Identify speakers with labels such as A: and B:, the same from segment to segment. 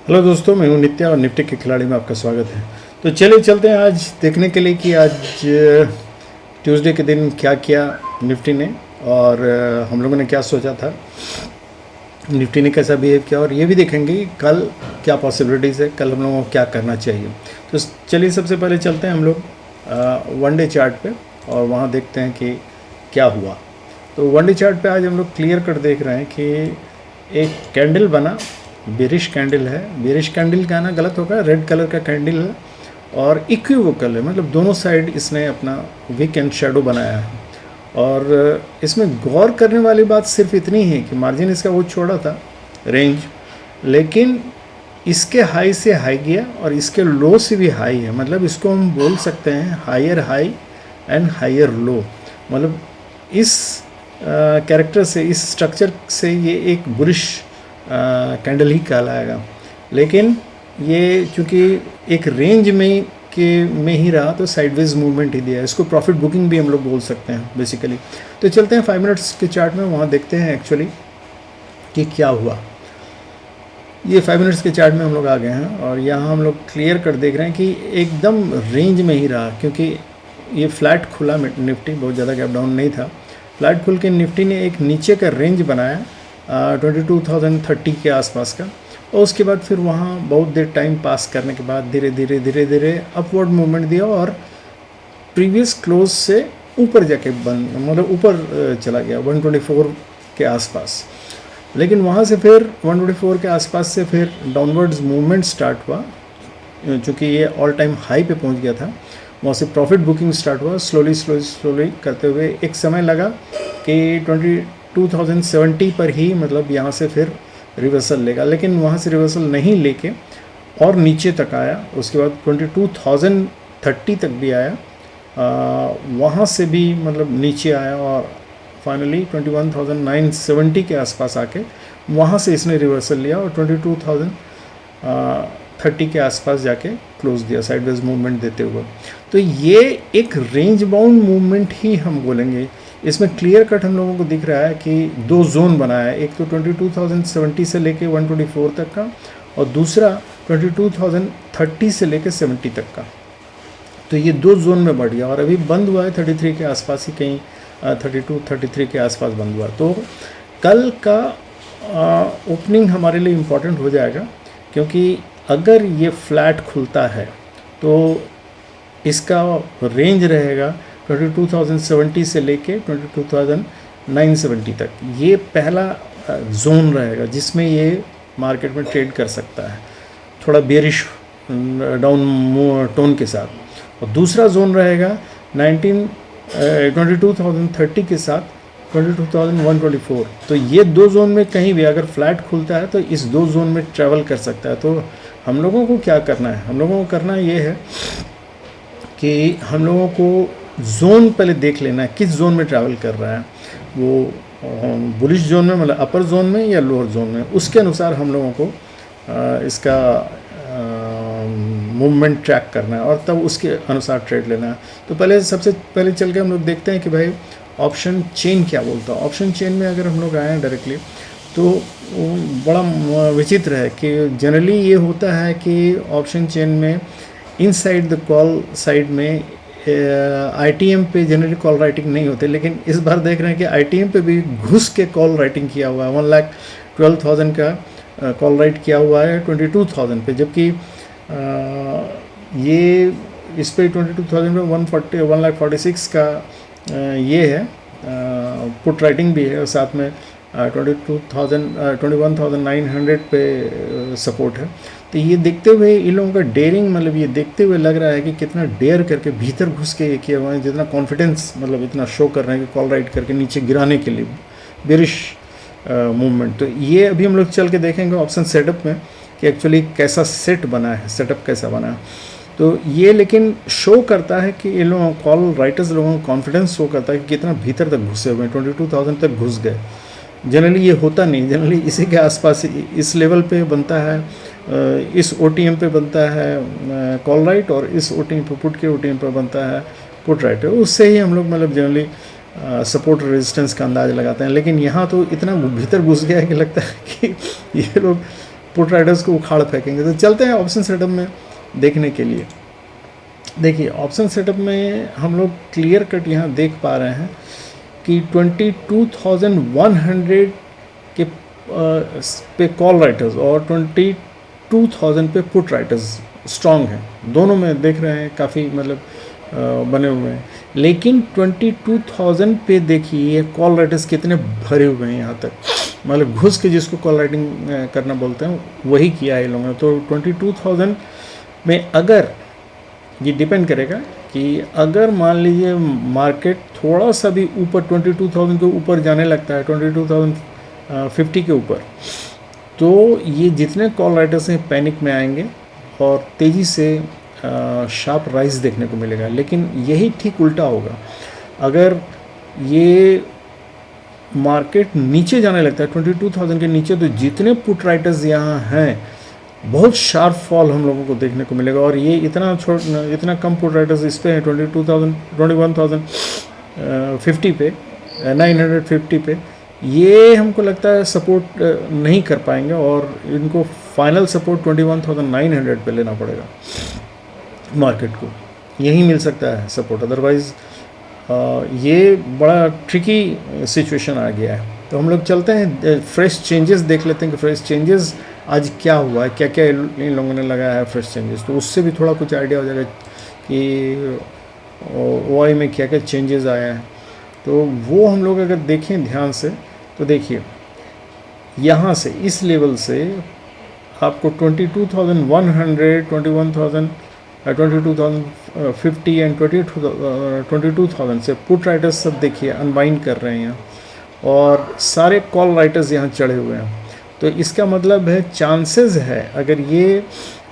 A: Hello दोस्तों, मैं हूं नित्या और निफ्टी के खिलाड़ी में आपका स्वागत है। तो चलिए चलते हैं आज देखने के लिए कि आज ट्यूसडे के दिन क्या किया निफ्टी ने और हम लोगों ने क्या सोचा था, निफ्टी ने कैसा बिहेव किया, और ये भी देखेंगे कि कल क्या पॉसिबिलिटीज़ है, कल हम लोगों को क्या करना चाहिए। तो चलिए सबसे पहले चलते हैं हम लोग वन डे चार्ट पे और वहाँ देखते हैं कि क्या हुआ। तो वन डे चार्ट पे आज हम लोग क्लियर कट देख रहे हैं कि एक कैंडल बना, बेरिश कैंडल है। बेरिश कैंडल का ना गलत होगा, रेड कलर का कैंडल है और इक्विवोकल है, मतलब दोनों साइड इसने अपना वीक एंड शेडो बनाया है। और इसमें गौर करने वाली बात सिर्फ इतनी है कि मार्जिन इसका वो छोड़ा था रेंज, लेकिन इसके हाई से हाई गया और इसके लो से भी हाई है। मतलब इसको हम बोल सकते हैं higher high and higher low. मतलब इस कैरेक्टर से, इस स्ट्रक्चर से ये एक बुलिश कैंडल ही कहलाएगा। लेकिन ये चूँकि एक रेंज में ही रहा तो साइडवेज मूवमेंट ही दिया है। इसको प्रॉफिट बुकिंग भी हम लोग बोल सकते हैं बेसिकली। तो चलते हैं 5 मिनट्स के चार्ट में, वहाँ देखते हैं एक्चुअली कि क्या हुआ। ये 5 मिनट्स के चार्ट में हम लोग आ गए हैं और यहाँ हम लोग क्लियर कर देख रहे हैं कि एकदम रेंज में ही रहा, क्योंकि ये फ्लैट खुला निफ्टी, बहुत ज़्यादा गैप डाउन नहीं था। फ्लैट खुल के निफ्टी ने एक नीचे का रेंज बनाया 22,030 के आसपास का, और उसके बाद फिर वहाँ बहुत देर टाइम पास करने के बाद धीरे धीरे अपवर्ड मूवमेंट दिया और प्रीवियस क्लोज से ऊपर जाके मतलब ऊपर चला गया 124 के आसपास। लेकिन वहाँ से फिर 124 के आसपास से फिर डाउनवर्ड्स मूवमेंट स्टार्ट हुआ, चूँकि ये ऑल टाइम हाई पे पहुँच गया था। वहाँ से प्रॉफिट बुकिंग स्टार्ट हुआ स्लोली करते हुए। एक समय लगा कि 22,070 पर ही मतलब यहाँ से फिर रिवर्सल लेगा, लेकिन वहाँ से रिवर्सल नहीं लेके और नीचे तक आया। उसके बाद 22,030 तक भी आया, वहाँ से भी मतलब नीचे आया और फाइनली 21,970 के आसपास आके वहाँ से इसने रिवर्सल लिया और 22,030 के आसपास जाके क्लोज दिया साइडवेज मूवमेंट देते हुए। तो ये एक रेंज बाउंड मूवमेंट ही हम बोलेंगे। इसमें क्लियर कट हम लोगों को दिख रहा है कि दो जोन बनाया है, एक तो 22,070 से लेके 124 तक का और दूसरा 22,030 से लेके 70 तक का। तो ये दो जोन में बढ़ गया और अभी बंद हुआ है 33 के आसपास ही, कहीं 32-33 के आसपास बंद हुआ। तो कल का ओपनिंग हमारे लिए इम्पॉर्टेंट हो जाएगा, क्योंकि अगर ये फ्लैट खुलता है तो इसका रेंज रहेगा 22,070 से लेके 22,970 तक। ये पहला जोन रहेगा जिसमें ये मार्केट में ट्रेड कर सकता है, थोड़ा बेरिश डाउन टोन के साथ। और दूसरा जोन रहेगा 22,030 के साथ 22,124। तो ये दो जोन में कहीं भी अगर फ्लैट खुलता है तो इस दो जोन में ट्रैवल कर सकता है। तो हम लोगों को क्या करना है, हम लोगों को करना ये है कि हम लोगों को जोन पहले देख लेना है, किस जोन में ट्रैवल कर रहा है, वो बुलिश जोन में मतलब अपर जोन में या लोअर जोन में। उसके अनुसार हम लोगों को इसका मूवमेंट ट्रैक करना है और तब उसके अनुसार ट्रेड लेना है। तो पहले सबसे पहले चल के हम लोग देखते हैं कि भाई ऑप्शन चेन क्या बोलता है। ऑप्शन चेन में अगर हम लोग आए हैं डायरेक्टली तो बड़ा विचित्र है कि जनरली ये होता है कि ऑप्शन चेन में इनसाइड द कॉल साइड में ITM पे जनरली कॉल राइटिंग नहीं होते, लेकिन इस बार देख रहे हैं कि ITM पे भी घुस के कॉल राइटिंग किया हुआ है। 1,12,000 का कॉल राइट किया हुआ है 22,000 पे, जबकि ये इस पे 22,000 पे 1,46 का ये है पुट राइटिंग भी है और साथ में 21,900 पे सपोर्ट है। तो ये देखते हुए इन लोगों का डेयरिंग, मतलब ये देखते हुए लग रहा है कि कितना डेयर करके भीतर घुस के ये किया हुआ है, जितना कॉन्फिडेंस मतलब इतना शो कर रहे हैं कि कॉल राइट करके नीचे गिराने के लिए बेरिश मूवमेंट। तो ये अभी हम लोग चल के देखेंगे ऑप्शन सेटअप में कि एक्चुअली कैसा सेट बना है, सेटअप कैसा बना है। तो ये लेकिन शो करता है कि इन लोगों कॉल राइटर्स लोगों को कॉन्फिडेंस शो करता है कि कितना भीतर तक घुसे हुए हैं, 22,000 तक घुस गए। जनरली ये होता नहीं, जनरली इसी के आसपास इस लेवल पे बनता है, इस OTM पे बनता है कॉल राइट और इस OTM पे पुट के OTM पे बनता है पुट राइट। उससे ही हम लोग मतलब जनरली सपोर्ट रेजिस्टेंस का अंदाज़ लगाते हैं। लेकिन यहाँ तो इतना भीतर घुस गया है कि लगता है कि ये लोग पुट राइडर्स को उखाड़ फेंकेंगे। तो चलते हैं ऑप्शन सेटअप में देखने के लिए। देखिए ऑप्शन सेटअप में हम लोग क्लियर कट यहाँ देख पा रहे हैं कि 22,100 के पे कॉल राइटर्स और 22,000 पे पुट राइटर्स स्ट्रॉन्ग हैं। दोनों में देख रहे हैं काफ़ी मतलब बने हुए हैं। लेकिन 22,000 पे देखिए ये कॉल राइटर्स कितने भरे हुए हैं यहाँ तक, मतलब घुस के जिसको कॉल राइटिंग करना बोलते हैं वही किया है इन लोगों ने। तो 22,000 में अगर ये डिपेंड करेगा कि अगर मान लीजिए मार्केट थोड़ा सा भी ऊपर 22,000 के ऊपर जाने लगता है, 22,050 के ऊपर, तो ये जितने कॉल राइटर्स हैं पैनिक में आएंगे और तेज़ी से शार्प राइज देखने को मिलेगा। लेकिन यही ठीक उल्टा होगा, अगर ये मार्केट नीचे जाने लगता है 22,000 के नीचे, तो जितने पुट राइटर्स यहाँ हैं बहुत शार्प फॉल हम लोगों को देखने को मिलेगा। और ये इतना कम पुट राइटर्स इस पे हैं 21,050 पे 950 पे, ये हमको लगता है सपोर्ट नहीं कर पाएंगे और इनको फाइनल सपोर्ट 21,900 पे लेना पड़ेगा मार्केट को, यही मिल सकता है सपोर्ट। अदरवाइज़ ये बड़ा ट्रिकी सिचुएशन आ गया है। तो हम लोग चलते हैं फ्रेश चेंजेस देख लेते हैं कि फ्रेश चेंजेस आज क्या हुआ है, क्या क्या इन लोगों ने लगाया है फ्रेश चेंजेस, तो उससे भी थोड़ा कुछ आइडिया हो जाएगा कि ओआई में क्या क्या चेंजेस आया है। तो वो हम लोग अगर देखें ध्यान से तो देखिए यहाँ से इस लेवल से आपको 22,100, 22,050 एंड 22,000 से पुट राइटर्स सब देखिए अनबाइंड कर रहे हैं और सारे कॉल राइटर्स यहाँ चढ़े हुए हैं। तो इसका मतलब है चांसेस है अगर ये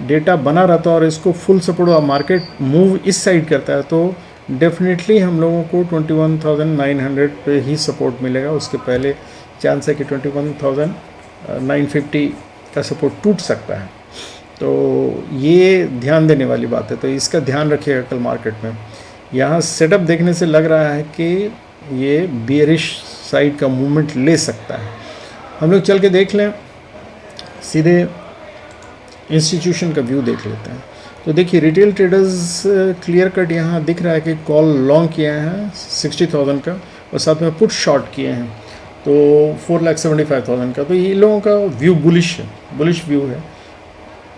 A: डेटा बना रहता और इसको फुल सपोर्ट और मार्केट मूव इस साइड करता है तो डेफिनेटली हम लोगों को 21,900 पे ही सपोर्ट मिलेगा। उसके पहले चांस है कि 21,950 का सपोर्ट टूट सकता है। तो ये ध्यान देने वाली बात है, तो इसका ध्यान रखिएगा कल मार्केट में। यहाँ सेटअप देखने से लग रहा है कि ये बेयरिश साइड का मूवमेंट ले सकता है। हम लोग चल के देख लें, सीधे इंस्टीट्यूशन का व्यू देख लेते हैं। तो देखिए रिटेल ट्रेडर्स क्लियर कट यहाँ दिख रहा है कि कॉल लॉन्ग किए हैं 60,000 का और साथ में पुट शॉर्ट किए हैं तो 4,75,000 का। तो ये लोगों का व्यू बुलिश व्यू है।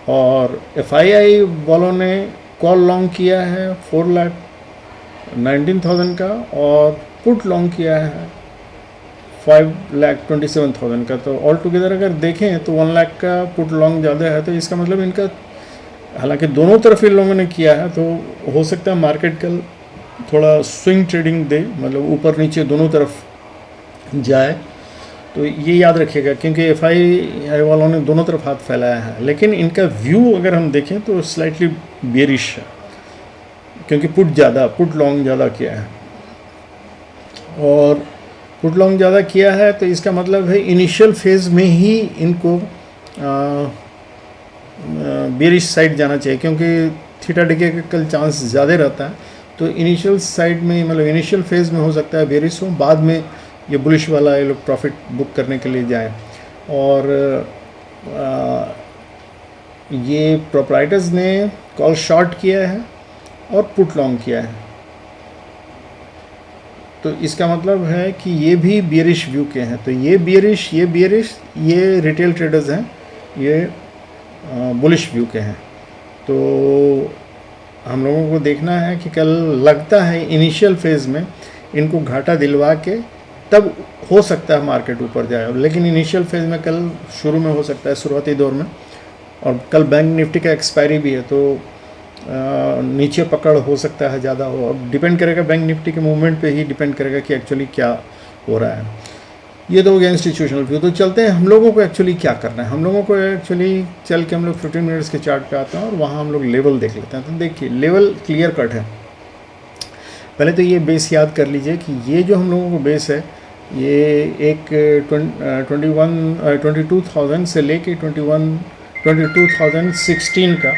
A: और FII वालों ने कॉल लॉन्ग किया है 4,19,000 का और पुट लॉन्ग किया है 5,27,000 का। तो ऑल टुगेदर अगर देखें तो 1 लाख का पुट लॉन्ग ज़्यादा है। तो इसका मतलब इनका, हालांकि दोनों तरफ इन लोगों ने किया है, तो हो सकता है मार्केट कल थोड़ा स्विंग ट्रेडिंग दे, मतलब ऊपर नीचे दोनों तरफ जाए। तो ये याद रखिएगा क्योंकि FII वालों ने दोनों तरफ हाथ फैलाया है। लेकिन इनका व्यू अगर हम देखें तो स्लाइटली बेरिश है क्योंकि पुट लॉन्ग ज़्यादा किया है और पुट लॉन्ग ज़्यादा किया है। तो इसका मतलब है इनिशियल फेज़ में ही इनको बेरिश साइड जाना चाहिए क्योंकि थीटा डिके का कल चांस ज़्यादा रहता है। तो इनिशियल साइड में, मतलब इनिशियल फेज़ में हो सकता है बेरिश हो, बाद में ये बुलिश वाला ये लोग प्रॉफिट बुक करने के लिए जाएं। और ये प्रोप्राइटर्स ने कॉल शॉर्ट किया है और पुट लॉन्ग किया है। तो इसका मतलब है कि ये भी बेरिश व्यू के हैं। तो ये बेरिश ये रिटेल ट्रेडर्स हैं, ये बुलिश व्यू के हैं। तो हम लोगों को देखना है कि कल लगता है इनिशियल फेज़ में इनको घाटा दिलवा के तब हो सकता है मार्केट ऊपर जाए। लेकिन इनिशियल फेज़ में कल शुरू में हो सकता है शुरुआती दौर में, और कल बैंक निफ्टी का एक्सपायरी भी है तो नीचे पकड़ हो सकता है ज़्यादा हो। अब डिपेंड करेगा बैंक निफ्टी के मूवमेंट पे ही डिपेंड करेगा कि एक्चुअली क्या हो रहा है। ये तो हो गया इंस्टीट्यूशनल व्यू। तो चलते हैं हम लोगों को एक्चुअली क्या करना है। हम लोगों को एक्चुअली चल के हम लोग 15 मिनट्स के चार्ट पे आते हैं और वहाँ हम लोग लेवल देख लेते हैं। तो देखिए लेवल क्लियर कट है। पहले तो ये बेस याद कर लीजिए कि ये जो हम लोगों को बेस है ये एक 22,000 से लेके 22,016 का,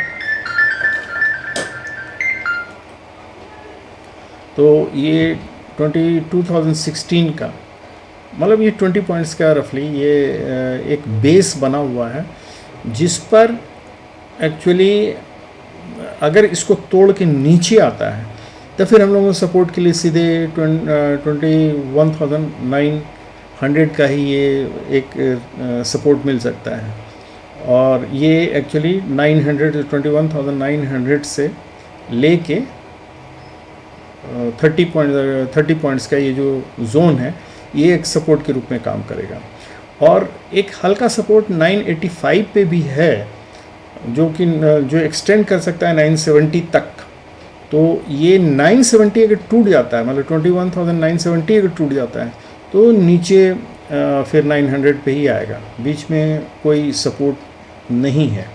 A: तो ये 22,016 का मतलब ये 20 पॉइंट्स का रफली ये एक बेस बना हुआ है। जिस पर एक्चुअली अगर इसको तोड़ के नीचे आता है तो फिर हम लोगों को सपोर्ट के लिए सीधे 21,900 का ही ये एक सपोर्ट मिल सकता है। और ये एक्चुअली 21,900 से लेके 30 पॉइंट्स का ये जो जोन है ये एक सपोर्ट के रूप में काम करेगा। और एक हल्का सपोर्ट 985 पे भी है जो एक्सटेंड कर सकता है 970 तक। तो ये 970 अगर टूट जाता है, मतलब 21,970 अगर टूट जाता है तो नीचे फिर 900 पे ही आएगा, बीच में कोई सपोर्ट नहीं है,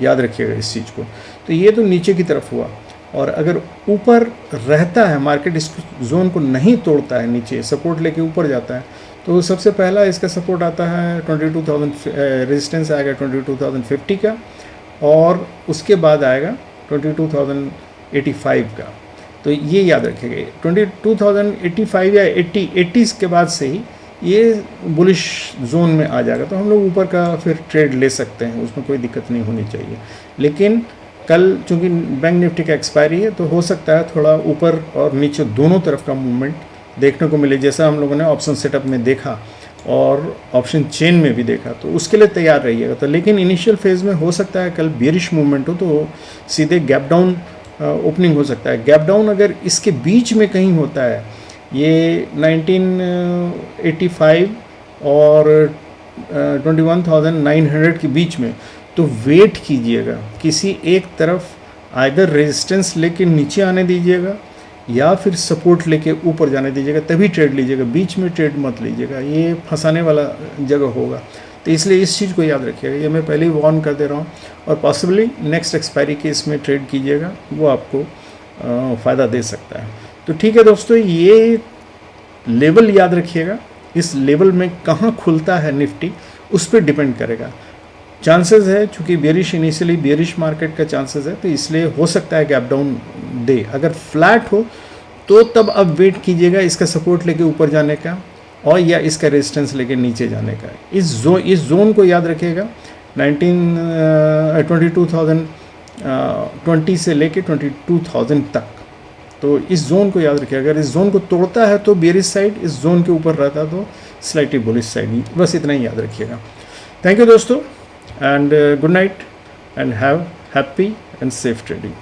A: याद रखिएगा इस चीज़ को। तो ये तो नीचे की तरफ हुआ। और अगर ऊपर रहता है मार्केट, इस जोन को नहीं तोड़ता है, नीचे सपोर्ट लेके ऊपर जाता है, तो सबसे पहला इसका सपोर्ट आता है 22,000, रेजिस्टेंस आएगा 22,050 का, और उसके बाद आएगा 22,085 का। तो ये याद रखिएगा 22,085 या 80 के बाद से ही ये बुलिश जोन में आ जाएगा, तो हम लोग ऊपर का फिर ट्रेड ले सकते हैं, उसमें कोई दिक्कत नहीं होनी चाहिए। लेकिन कल चूँकि बैंक निफ्टी का एक्सपायरी है तो हो सकता है थोड़ा ऊपर और नीचे दोनों तरफ का मूवमेंट देखने को मिले, जैसा हम लोगों ने ऑप्शन सेटअप में देखा और ऑप्शन चेन में भी देखा। तो उसके लिए तैयार रहिएगा। तो लेकिन इनिशियल फेज़ में हो सकता है कल बेरिश मूवमेंट हो तो सीधे गैप डाउन ओपनिंग हो सकता है। गैप डाउन अगर इसके बीच में कहीं होता है, ये 1985 और 21,900 के बीच में, तो वेट कीजिएगा, किसी एक तरफ आइदर रेजिस्टेंस लेके नीचे आने दीजिएगा या फिर सपोर्ट लेके ऊपर जाने दीजिएगा, तभी ट्रेड लीजिएगा, बीच में ट्रेड मत लीजिएगा, ये फंसाने वाला जगह होगा। तो इसलिए इस चीज़ को याद रखिएगा, ये मैं पहले ही वार्न कर दे रहा हूँ। और पॉसिबली नेक्स्ट एक्सपायरी के इसमें ट्रेड कीजिएगा, वो आपको फ़ायदा दे सकता है। तो ठीक है दोस्तों, ये लेवल याद रखिएगा, इस लेवल में कहाँ खुलता है निफ्टी उस पर डिपेंड करेगा। चांसेस है, चूँकि बेरिश इनिशियली बेरिश मार्केट का चांसेस है, तो इसलिए हो सकता है गैप डाउन दे। अगर फ्लैट हो तो तब अब वेट कीजिएगा इसका सपोर्ट लेके ऊपर जाने का, और या इसका रेजिस्टेंस लेके नीचे जाने का। इस जोन को याद रखिएगा 22,020 से लेके 22,000 तक। तो इस जोन को याद रखिएगा, अगर इस जोन को तोड़ता है तो बेरिश साइड, इस जोन के ऊपर रहता तो स्लाइटली बुलिश साइड। बस इतना ही याद रखिएगा। थैंक यू दोस्तों, and good night and have happy and safe trading.